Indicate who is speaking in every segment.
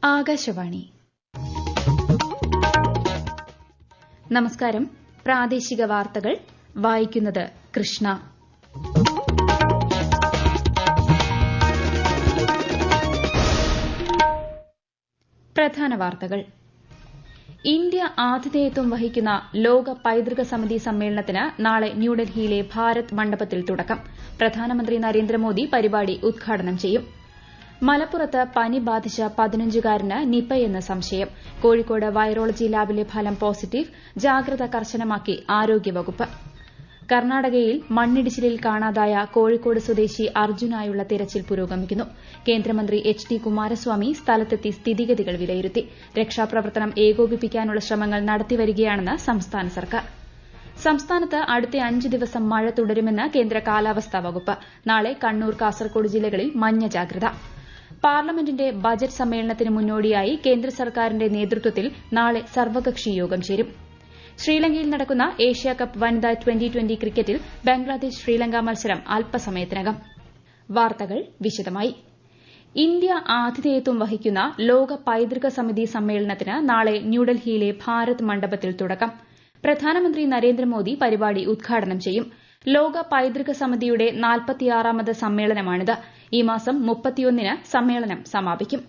Speaker 1: ആകാശവാണി. നമസ്കാരം. പ്രാദേശിക വാർത്തകൾ വായിക്കുന്നത് കൃഷ്ണ. പ്രധാന വാർത്തകൾ. ഇന്ത്യ ആതിഥേയത്വം വഹിക്കുന്ന ലോക പൈതൃക സമിതി സമ്മേളനത്തിന് നാളെ ന്യൂഡൽഹിയിലെ ഭാരത് മണ്ഡപത്തിൽ തുടക്കം. പ്രധാനമന്ത്രി നരേന്ദ്രമോദി പരിപാടി ഉദ്ഘാടനം ചെയ്യും. മലപ്പുറത്ത് പനി ബാധിച്ച 15-കാരന് നിപയെന്ന് സംശയം. കോഴിക്കോട് വൈറോളജി ലാബിലെ ഫലം പോസിറ്റീവ്. ജാഗ്രത കർശനമാക്കി ആരോഗ്യവകുപ്പ്. കർണാടകയിൽ മണ്ണിടിച്ചിലിൽ കാണാതായ കോഴിക്കോട് സ്വദേശി അർജുനായുള്ള തിരച്ചിൽ പുരോഗമിക്കുന്നു. കേന്ദ്രമന്ത്രി എച്ച് ഡി കുമാരസ്വാമി സ്ഥലത്തെത്തി സ്ഥിതിഗതികൾ വിലയിരുത്തി. രക്ഷാപ്രവർത്തനം ഏകോപിപ്പിക്കാനുള്ള ശ്രമങ്ങൾ നടത്തിവരികയാണെന്ന് സംസ്ഥാന സർക്കാർ. സംസ്ഥാനത്ത് അടുത്ത 5 ദിവസം മഴ തുടരുമെന്ന് കേന്ദ്ര കാലാവസ്ഥാ വകുപ്പ്. നാളെ കണ്ണൂർ, കാസർകോട് ജില്ലകളിൽ മഞ്ഞ ജാഗ്രത. പാർലമെന്റിന്റെ ബജറ്റ് സമ്മേളനത്തിന് മുന്നോടിയായി കേന്ദ്ര സർക്കാരിന്റെ നേതൃത്വത്തിൽ നാളെ സർവകക്ഷി യോഗം ചേരും. ശ്രീലങ്കയിൽ നടക്കുന്ന ഏഷ്യാകപ്പ് വനിതാ ട്വന്റി ക്രിക്കറ്റിൽ ബംഗ്ലാദേശ് ശ്രീലങ്ക മത്സരം അല്പസമയത്തിനകം. വാർത്തകൾ വിശദമായി. ഇന്ത്യ ആതിഥേയത്വം വഹിക്കുന്ന ലോക പൈതൃക സമിതി സമ്മേളനത്തിന് നാളെ ന്യൂഡൽഹിയിലെ ഭാരത് മണ്ഡപത്തിൽ തുടക്കം. പ്രധാനമന്ത്രി നരേന്ദ്രമോദി പരിപാടി ഉദ്ഘാടനം ചെയ്യും. ലോക പൈതൃക സമിതിയുടെ 46ാമത് സമ്മേളനമാണിത്. ഈ മാസം 31-ന് സമ്മേളനം സമാപിക്കും.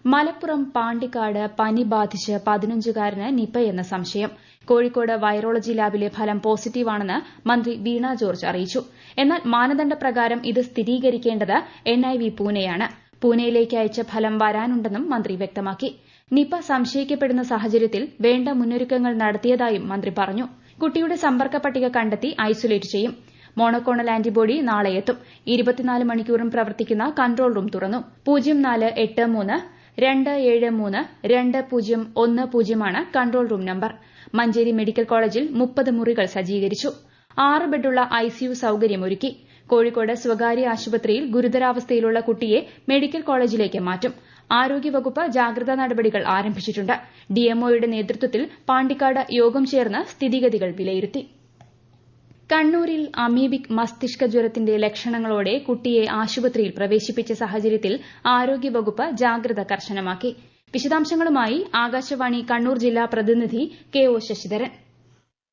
Speaker 1: മലപ്പുറം പാണ്ടിക്കാട് പനി ബാധിച്ച് 15-കാരന് നിപയെന്ന് സംശയം. കോഴിക്കോട് വൈറോളജി ലാബിലെ ഫലം പോസിറ്റീവാണെന്ന് മന്ത്രി വീണ ജോർജ് അറിയിച്ചു. എന്നാൽ മാനദണ്ഡപ്രകാരം ഇത് സ്ഥിരീകരിക്കേണ്ടത് NIV പൂനെയാണ്. പൂനെയിലേക്ക് അയച്ച ഫലം വരാനുണ്ടെന്നും മന്ത്രി വ്യക്തമാക്കി. നിപ സംശയിക്കപ്പെടുന്ന സാഹചര്യത്തിൽ വേണ്ട മുന്നൊരുക്കങ്ങൾ നടത്തിയതായും മന്ത്രി പറഞ്ഞു. കുട്ടിയുടെ സമ്പർക്ക പട്ടിക കണ്ടെത്തി ഐസൊലേറ്റ് ചെയ്യും. മോണോക്ലോണൽ ആന്റിബോഡി നാളെ എത്തും. 24 മണിക്കൂറും പ്രവർത്തിക്കുന്ന കൺട്രോൾ റൂം തുറന്നു. 0483 273 2010 control room number. Manjeri medical കോളേജിൽ 30 മുറികൾ സജ്ജീകരിച്ചു. 6 ബെഡുള്ള ICU സൌകര്യമൊരുക്കി. കോഴിക്കോട് സ്വകാര്യ ആശുപത്രിയിൽ ഗുരുതരാവസ്ഥയിലുള്ള കുട്ടിയെ മെഡിക്കൽ കോളേജിലേക്ക് മാറ്റും. ആരോഗ്യവകുപ്പ് ജാഗ്രതാ നടപടികൾ ആരംഭിച്ചിട്ടുണ്ട്. DMOയുടെ നേതൃത്വത്തിൽ പാണ്ടിക്കാട് യോഗം ചേർന്ന് സ്ഥിതിഗതികൾ വിലയിരുത്തി. കണ്ണൂരിൽ അമീബിക് മസ്തിഷ്ക ജ്വരത്തിന്റെ ലക്ഷണങ്ങളോടെ കുട്ടിയെ ആശുപത്രിയിൽ പ്രവേശിപ്പിച്ച സാഹചര്യത്തിൽ ആരോഗ്യവകുപ്പ് ജാഗ്രത കർശനമാക്കി. വിശദാംശങ്ങളുമായി ആകാശവാണി കണ്ണൂർ ജില്ലാ പ്രതിനിധി KO ശശിധരൻ.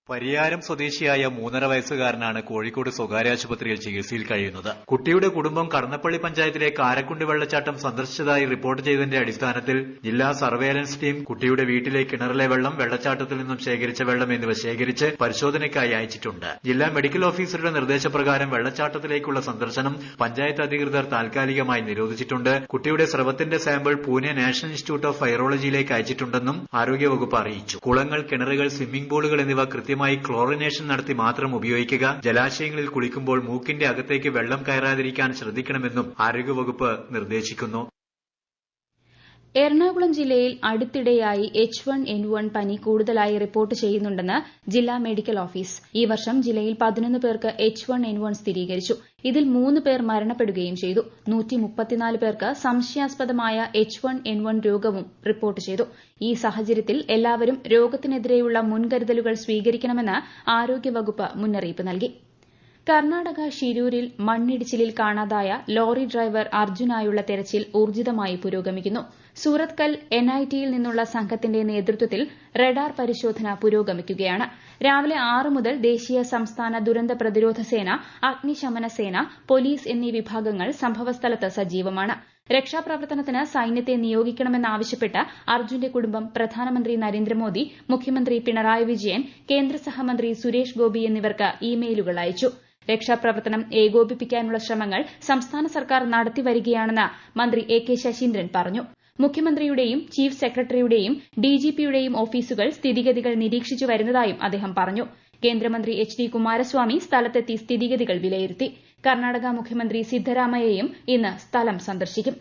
Speaker 2: പരിയാരം സ്വദേശിയായ 3.5 വയസ്സുകാരനാണ് കോഴിക്കോട് സ്വകാര്യ ആശുപത്രിയിൽ ചികിത്സയിൽ കഴിയുന്നത്. കുട്ടിയുടെ കുടുംബം കടന്നപ്പള്ളി പഞ്ചായത്തിലെ കാരക്കുണ്ട് വെള്ളച്ചാട്ടം സന്ദർശിച്ചതായി റിപ്പോർട്ട് ചെയ്തതിന്റെ അടിസ്ഥാനത്തിൽ ജില്ലാ സർവേലൻസ് ടീം കുട്ടിയുടെ വീട്ടിലെ കിണറിലെ വെള്ളം, വെള്ളച്ചാട്ടത്തിൽ നിന്നും ശേഖരിച്ച വെള്ളം എന്നിവ ശേഖരിച്ച് പരിശോധനയ്ക്കായി അയച്ചിട്ടുണ്ട്. ജില്ലാ മെഡിക്കൽ ഓഫീസറുടെ നിർദ്ദേശപ്രകാരം വെള്ളച്ചാട്ടത്തിലേക്കുള്ള സന്ദർശനം പഞ്ചായത്ത് അധികൃതർ താൽക്കാലികമായി നിരോധിച്ചിട്ടുണ്ട്. കുട്ടിയുടെ സ്രവത്തിന്റെ sample Pune national institute of വൈറോളജിയിലേക്ക് അയച്ചിട്ടുണ്ടെന്നും ആരോഗ്യവകുപ്പ് അറിയിച്ചു. കുളങ്ങൾ, കിണറുകൾ, സ്വിമ്മിംഗ് പൂളുകൾ എന്നിവ കൃത്യമായി ക്ലോറിനേഷൻ നടത്തി മാത്രം ഉപയോഗിക്കുക. ജലാശയങ്ങളിൽ കുളിക്കുമ്പോൾ മൂക്കിന്റെ അകത്തേക്ക് വെള്ളം കയറാതിരിക്കാൻ ശ്രദ്ധിക്കണമെന്നും ആരോഗ്യവകുപ്പ് നിർദ്ദേശിക്കുന്നു.
Speaker 1: എറണാകുളം ജില്ലയിൽ അടുത്തിടെയായി H1N1 പനി കൂടുതലായി റിപ്പോർട്ട് ചെയ്യുന്നുണ്ടെന്ന് ജില്ലാ മെഡിക്കൽ ഓഫീസ്. ഈ വർഷം ജില്ലയിൽ 11 പേർക്ക് H1N1 സ്ഥിരീകരിച്ചു. ഇതിൽ 3 പേർ മരണപ്പെടുകയും ചെയ്തു. 134 പേർക്ക് സംശയാസ്പദമായ H1N1 രോഗവും റിപ്പോർട്ട് ചെയ്തു. ഈ സാഹചര്യത്തിൽ എല്ലാവരും രോഗത്തിനെതിരെയുള്ള മുൻകരുതലുകൾ സ്വീകരിക്കണമെന്ന് ആരോഗ്യവകുപ്പ് മുന്നറിയിപ്പ് നൽകി. കർണാടക ഷിരൂരിൽ മണ്ണിടിച്ചിലിൽ കാണാതായ ലോറി ഡ്രൈവർ അർജുനായുള്ള തെരച്ചിൽ ഊർജിതമായി പുരോഗമിക്കുന്നു. സൂറത്കൽ NITയിൽ നിന്നുള്ള സംഘത്തിന്റെ നേതൃത്വത്തിൽ റഡാർ പരിശോധന പുരോഗമിക്കുകയാണ്. രാവിലെ 6 മുതൽ ദേശീയ, സംസ്ഥാന ദുരന്ത പ്രതിരോധ സേന, അഗ്നിശമന സേന, പോലീസ് എന്നീ വിഭാഗങ്ങൾ സംഭവസ്ഥലത്ത് സജീവമാണ്. രക്ഷാപ്രവർത്തനത്തിന് സൈന്യത്തെ നിയോഗിക്കണമെന്നാവശ്യപ്പെട്ട് അർജുന്റെ കുടുംബം പ്രധാനമന്ത്രി നരേന്ദ്രമോദി, മുഖ്യമന്ത്രി പിണറായി വിജയൻ, കേന്ദ്ര സഹമന്ത്രി സുരേഷ് ഗോപി എന്നിവർക്ക് ഇമെയിലുകൾ അയച്ചു. രക്ഷാപ്രവർത്തനം ഏകോപിപ്പിക്കാനുള്ള ശ്രമങ്ങൾ സംസ്ഥാന സർക്കാർ നടത്തിവരികയാണെന്ന് മന്ത്രി AK ശശീന്ദ്രൻ പറഞ്ഞു. മുഖ്യമന്ത്രിയുടെയും ചീഫ് സെക്രട്ടറിയുടെയും DGPയുടെയും ഓഫീസുകൾ സ്ഥിതിഗതികൾ നിരീക്ഷിച്ചു വരുന്നതായും അദ്ദേഹം പറഞ്ഞു. കേന്ദ്രമന്ത്രി HD കുമാരസ്വാമി സ്ഥലത്തെത്തി സ്ഥിതിഗതികൾ വിലയിരുത്തി. കർണാടക മുഖ്യമന്ത്രി സിദ്ധരാമയ്യയും ഇന്ന് സ്ഥലം സന്ദർശിക്കും.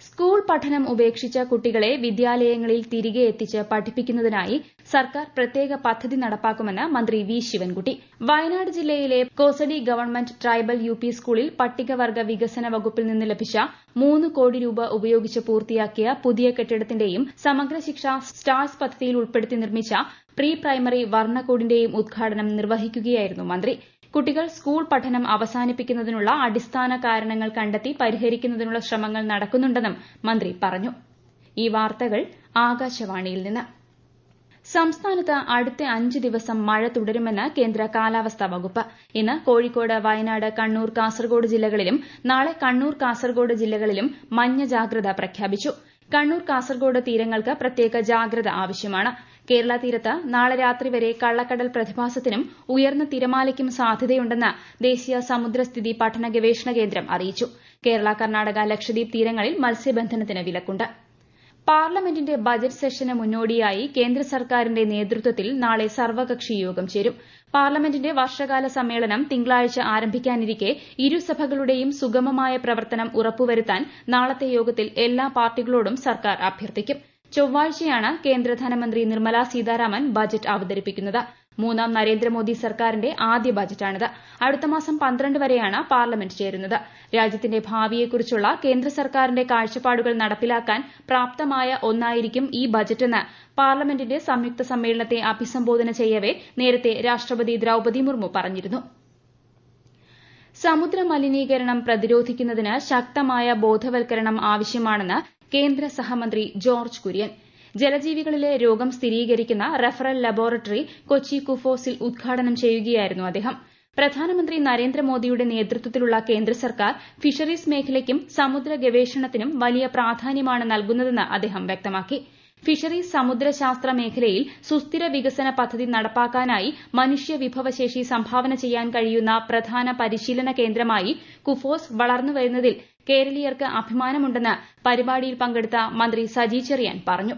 Speaker 1: സ്കൂൾ പഠനം ഉപേക്ഷിച്ച കുട്ടികളെ വിദ്യാലയങ്ങളിൽ തിരികെ എത്തിച്ച് പഠിപ്പിക്കുന്നതിനായി സർക്കാർ പ്രത്യേക പദ്ധതി നടപ്പാക്കുമെന്ന് മന്ത്രി വി ശിവൻകുട്ടി. വയനാട് ജില്ലയിലെ കോസടി ഗവൺമെന്റ് ട്രൈബൽ UP സ്കൂളിൽ പട്ടികവർഗ വികസന വകുപ്പിൽ നിന്ന് ലഭിച്ച 3 കോടി രൂപ ഉപയോഗിച്ച് പൂർത്തിയാക്കിയ പുതിയ കെട്ടിടത്തിന്റെയും സമഗ്ര ശിക്ഷ സ്റ്റാർസ് പദ്ധതിയിൽ ഉൾപ്പെടുത്തി നിർമ്മിച്ച പ്രീ പ്രൈമറി വർണ്ണക്കോടിന്റെയും ഉദ്ഘാടനം നിർവഹിക്കുകയായിരുന്നു മന്ത്രി. കുട്ടികൾ സ്കൂൾ പഠനം അവസാനിപ്പിക്കുന്നതിനുള്ള അടിസ്ഥാന കാരണങ്ങൾ കണ്ടെത്തി പരിഹരിക്കുന്നതിനുള്ള ശ്രമങ്ങൾ നടക്കുന്നുണ്ടെന്നും മന്ത്രി പറഞ്ഞു. ഈ വാർത്തകൾ ആകാശവാണിയിൽ നിന്ന്. സംസ്ഥാനത്ത് അടുത്ത 5 ദിവസം മഴ തുടരുമെന്ന് കേന്ദ്ര കാലാവസ്ഥാ വകുപ്പ്. ഇന്ന് കോഴിക്കോട്, വയനാട്, കണ്ണൂർ, കാസർഗോഡ് ജില്ലകളിലും നാളെ കണ്ണൂർ, കാസർഗോഡ് ജില്ലകളിലും മഞ്ഞ ജാഗ്രത പ്രഖ്യാപിച്ചു. കണ്ണൂർ, കാസർഗോഡ് തീരങ്ങൾക്ക് പ്രത്യേക ജാഗ്രത ആവശ്യമാണ്. കേരള തീരത്ത് നാളെ രാത്രി വരെ കള്ളക്കടൽ പ്രതിഭാസത്തിനും ഉയർന്ന തിരമാലയ്ക്കും സാധ്യതയുണ്ടെന്ന് ദേശീയ സമുദ്രസ്ഥിതി പഠന ഗവേഷണ കേന്ദ്രം അറിയിച്ചു. കേരള, കർണാടക, ലക്ഷദ്വീപ് തീരങ്ങളിൽ മത്സ്യബന്ധനത്തിന് വിലക്കുണ്ട്. പാർലമെന്റിന്റെ ബജറ്റ് സെഷന് മുന്നോടിയായി കേന്ദ്ര സർക്കാരിന്റെ നേതൃത്വത്തിൽ നാളെ സർവകക്ഷി യോഗം ചേരും. പാർലമെന്റിന്റെ വർഷകാല സമ്മേളനം തിങ്കളാഴ്ച ആരംഭിക്കാനിരിക്കെ ഇരുസഭകളുടെയും സുഗമമായ പ്രവർത്തനം ഉറപ്പുവരുത്താൻ നാളത്തെ യോഗത്തിൽ എല്ലാ പാർട്ടികളോടും സർക്കാർ അഭ്യർത്ഥിക്കും. ചൊവ്വാഴ്ചയാണ് കേന്ദ്ര ധനമന്ത്രി നിർമ്മല സീതാരാമൻ ബജറ്റ് അവതരിപ്പിക്കുന്നത്. 3ാം നരേന്ദ്രമോദി സർക്കാരിന്റെ ആദ്യ ബജറ്റാണിത്. അടുത്ത മാസം 12 വരെയാണ് പാർലമെന്റ് ചേരുന്നത്. രാജ്യത്തിന്റെ ഭാവിയെക്കുറിച്ചുള്ള കേന്ദ്ര സർക്കാരിന്റെ കാഴ്ചപ്പാടുകൾ നടപ്പിലാക്കാൻ പ്രാപ്തമായ ഒന്നായിരിക്കും ഈ ബജറ്റെന്ന് പാർലമെന്റിന്റെ സംയുക്ത സമ്മേളനത്തെ അഭിസംബോധന ചെയ്യവെ നേരത്തെ രാഷ്ട്രപതി ദ്രൌപദി മുർമു പറഞ്ഞിരുന്നു. സമുദ്ര മലിനീകരണം പ്രതിരോധിക്കുന്നതിന് ശക്തമായ ബോധവൽക്കരണം ആവശ്യമാണെന്ന് കേന്ദ്ര സഹമന്ത്രി ജോർജ് കുര്യൻ. ജലജീവികളിലെ രോഗം സ്ഥിരീകരിക്കുന്ന റഫറൽ ലബോറട്ടറി കൊച്ചി കുഫോസിൽ ഉദ്ഘാടനം ചെയ്യുകയായിരുന്നു അദ്ദേഹം. പ്രധാനമന്ത്രി നരേന്ദ്രമോദിയുടെ നേതൃത്വത്തിലുള്ള കേന്ദ്ര സർക്കാർ ഫിഷറീസ് മേഖലയ്ക്കും സമുദ്ര ഗവേഷണത്തിനും വലിയ പ്രാധാന്യമാണ് നൽകുന്നതെന്ന് അദ്ദേഹം വ്യക്തമാക്കി. ഫിഷറീസ് സമുദ്രശാസ്ത്ര മേഖലയിൽ സുസ്ഥിര വികസന പദ്ധതി നടപ്പാക്കാനായി മനുഷ്യ വിഭവശേഷി സംഭാവന ചെയ്യാൻ കഴിയുന്ന പ്രധാന പരിശീലന കേന്ദ്രമായി കുഫോസ് വളർന്നുവരുന്നതിൽ കേരളീയർക്ക് അഭിമാനമുണ്ടെന്ന് പരിപാടിയിൽ പങ്കെടുത്ത മന്ത്രി സജി ചെറിയാൻ പറഞ്ഞു.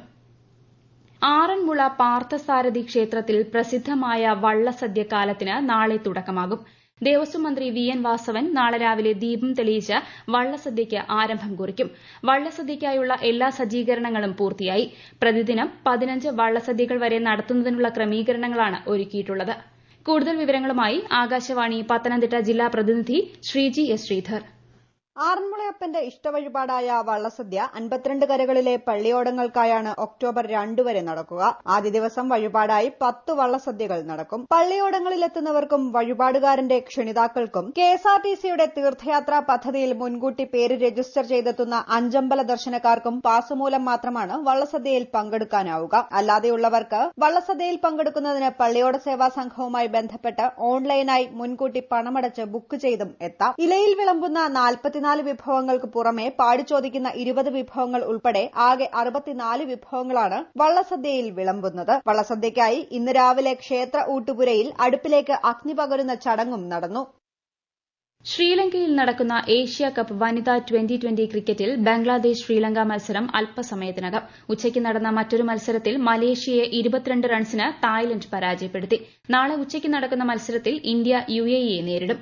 Speaker 1: ആറന്മുള പാർത്ഥസാരഥി ക്ഷേത്രത്തിൽ പ്രസിദ്ധമായ വള്ളസദ്യ കാലത്തിന് നാളെ തുടക്കമാകും. ദേവസ്വം മന്ത്രി വി എൻ വാസവൻ നാളെ രാവിലെ ദീപം തെളിയിച്ച് വള്ളസദ്യയ്ക്ക് ആരംഭം കുറിക്കും. വള്ളസദ്യയ്ക്കായുള്ള എല്ലാ സജ്ജീകരണങ്ങളും പൂർത്തിയായി. പ്രതിദിനം 15 വള്ളസദ്യകൾ വരെ നടത്തുന്നതിനുള്ള ക്രമീകരണങ്ങളാണ് ഒരുക്കിയിട്ടുള്ളത്. കൂടുതൽ വിവരങ്ങളുമായി ആകാശവാണി പത്തനംതിട്ട ജില്ലാ പ്രതിനിധി ശ്രീജി എസ് ശ്രീധർ.
Speaker 3: ആറന്മുളയപ്പന്റെ ഇഷ്ടവഴിപാടായ വള്ളസദ്യ 52 കരകളിലെ പള്ളിയോടങ്ങൾക്കായാണ് ഒക്ടോബർ 2 വരെ നടക്കുക. ആദ്യ ദിവസം വഴിപാടായി 10 വള്ളസദ്യകൾ നടക്കും. പള്ളിയോടങ്ങളിലെത്തുന്നവർക്കും വഴിപാടുകാരന്റെ ക്ഷണിതാക്കൾക്കും കെഎസ്ആർടിസിയുടെ തീർത്ഥയാത്രാ പദ്ധതിയിൽ മുൻകൂട്ടി പേര് രജിസ്റ്റർ ചെയ്തെത്തുന്ന അഞ്ചമ്പല ദർശനക്കാർക്കും പാസുമൂലം മാത്രമാണ് വള്ളസദ്യയിൽ പങ്കെടുക്കാനാവുക. അല്ലാതെയുള്ളവർക്ക് വള്ളസദ്യയിൽ പങ്കെടുക്കുന്നതിന് പള്ളിയോട സേവാ സംഘവുമായി ബന്ധപ്പെട്ട് ഓൺലൈനായി മുൻകൂട്ടി പണമടച്ച് ബുക്ക് ചെയ്തും എത്താം. ഇലയിൽ വിളമ്പുന്ന 44 വിഭവങ്ങൾക്ക് പുറമെ പാടി ചോദിക്കുന്ന 20 വിഭവങ്ങൾ ഉൾപ്പെടെ ആകെ 64 വിഭവങ്ങളാണ് വള്ളസദ്യയിൽ വിളമ്പുന്നത്. വള്ളസദ്യയ്ക്കായി ഇന്ന് രാവിലെ ക്ഷേത്ര ഊട്ടുപുരയിൽ അടുപ്പിലേക്ക് അഗ്നി പകരുന്ന ചടങ്ങും നടന്നു.
Speaker 1: ശ്രീലങ്കയിൽ നടക്കുന്ന ഏഷ്യ കപ്പ് വനിതാ 2020 ക്രിക്കറ്റിൽ ബംഗ്ലാദേശ് ശ്രീലങ്ക മത്സരം അല്പസമയത്തിനകം. ഉച്ചയ്ക്ക് നടന്ന മറ്റൊരു മത്സരത്തിൽ മലേഷ്യയെ 22 റൺസിന് തായ്ലന്റ് പരാജയപ്പെടുത്തി. നാളെ ഉച്ചയ്ക്ക് നടക്കുന്ന മത്സരത്തിൽ ഇന്ത്യ UAEയെ നേരിടും.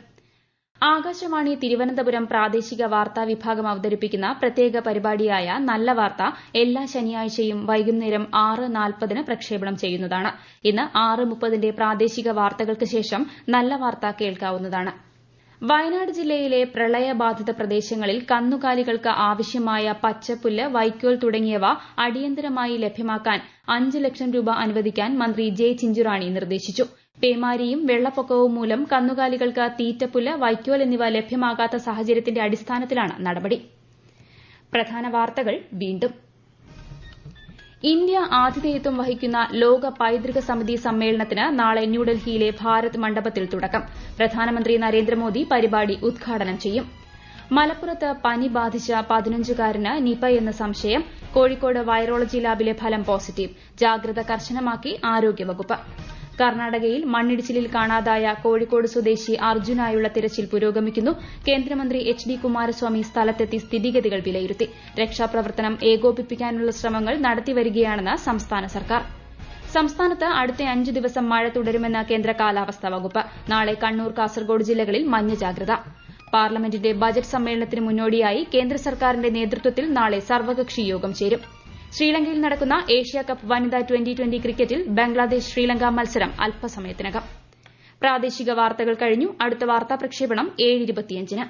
Speaker 1: ആകാശവാണി തിരുവനന്തപുരം പ്രാദേശിക വാർത്താ വിഭാഗം അവതരിപ്പിക്കുന്ന പ്രത്യേക പരിപാടിയായ നല്ല വാർത്ത എല്ലാ ശനിയാഴ്ചയും വൈകുന്നേരം 6:40 പ്രക്ഷേപണം ചെയ്യുന്നതാണ്. ഇന്ന് 6:30 പ്രാദേശിക വാർത്തകൾക്ക് ശേഷം നല്ല വാർത്ത കേൾക്കാവുന്നതാണ്. വയനാട് ജില്ലയിലെ പ്രളയബാധിത പ്രദേശങ്ങളിൽ കന്നുകാലികൾക്ക് ആവശ്യമായ പച്ചപ്പുല്ല്, വൈക്കോൽ തുടങ്ങിയവ അടിയന്തരമായി ലഭ്യമാക്കാൻ 5 ലക്ഷം രൂപ അനുവദിക്കാൻ മന്ത്രി ജെ ചിഞ്ചുറാണി നിർദ്ദേശിച്ചു. പേമാരിയും വെള്ളപ്പൊക്കവും മൂലം കന്നുകാലികൾക്ക് തീറ്റപ്പുല്ല്, വൈക്കോൽ എന്നിവ ലഭ്യമാകാത്ത സാഹചര്യത്തിന്റെ അടിസ്ഥാനത്തിലാണ് നടപടി. പ്രധാന വാർത്തകൾ വീണ്ടും. ഇന്ത്യ ആതിഥേയത്വം വഹിക്കുന്ന ലോക പൈതൃക സമിതി സമ്മേളനത്തിന് നാളെ ന്യൂഡൽഹിയിലെ ഭാരത് മണ്ഡപത്തിൽ തുടക്കം. പ്രധാനമന്ത്രി നരേന്ദ്രമോദി പരിപാടി ഉദ്ഘാടനം ചെയ്യും. മലപ്പുറത്ത് പനി ബാധിച്ച 15-കാരന് നിപ എന്ന സംശയം. കോഴിക്കോട് വൈറോളജി ലാബിലെ ഫലം പോസിറ്റീവ്. ജാഗ്രത കർശനമാക്കി ആരോഗ്യവകുപ്പ്. കർണാടകയിൽ മണ്ണിടിച്ചിലിൽ കാണാതായ കോഴിക്കോട് സ്വദേശി അർജുനായുള്ള തിരച്ചിൽ പുരോഗമിക്കുന്നു. കേന്ദ്രമന്ത്രി എച്ച്.ഡി. കുമാരസ്വാമി സ്ഥലത്തെത്തി സ്ഥിതിഗതികൾ വിലയിരുത്തി. രക്ഷാപ്രവർത്തനം ഏകോപിപ്പിക്കാനുള്ള ശ്രമങ്ങൾ നടത്തിവരികയാണെന്ന് സംസ്ഥാന സർക്കാർ. സംസ്ഥാനത്ത് അടുത്ത 5 ദിവസം മഴ തുടരുമെന്ന് കേന്ദ്ര കാലാവസ്ഥാ വകുപ്പ്. നാളെ കണ്ണൂർ, കാസർഗോഡ് ജില്ലകളിൽ മഞ്ഞ ജാഗ്രത. പാർലമെന്റിന്റെ ബജറ്റ് സമ്മേളനത്തിന് മുന്നോടിയായി കേന്ദ്ര സർക്കാരിന്റെ നേതൃത്വത്തിൽ നാളെ സർവകക്ഷി യോഗം ചേരും. ശ്രീലങ്കയിൽ നടക്കുന്ന ഏഷ്യ കപ്പ് വനിതാ 2020 ക്രിക്കറ്റിൽ ബംഗ്ലാദേശ് ശ്രീലങ്ക മത്സരം അല്പസമയത്തിനകം. പ്രാദേശിക വാർത്തകൾ കഴിഞ്ഞു. അടുത്ത വാർത്താ പ്രക്ഷേപണം 7:25-ന്.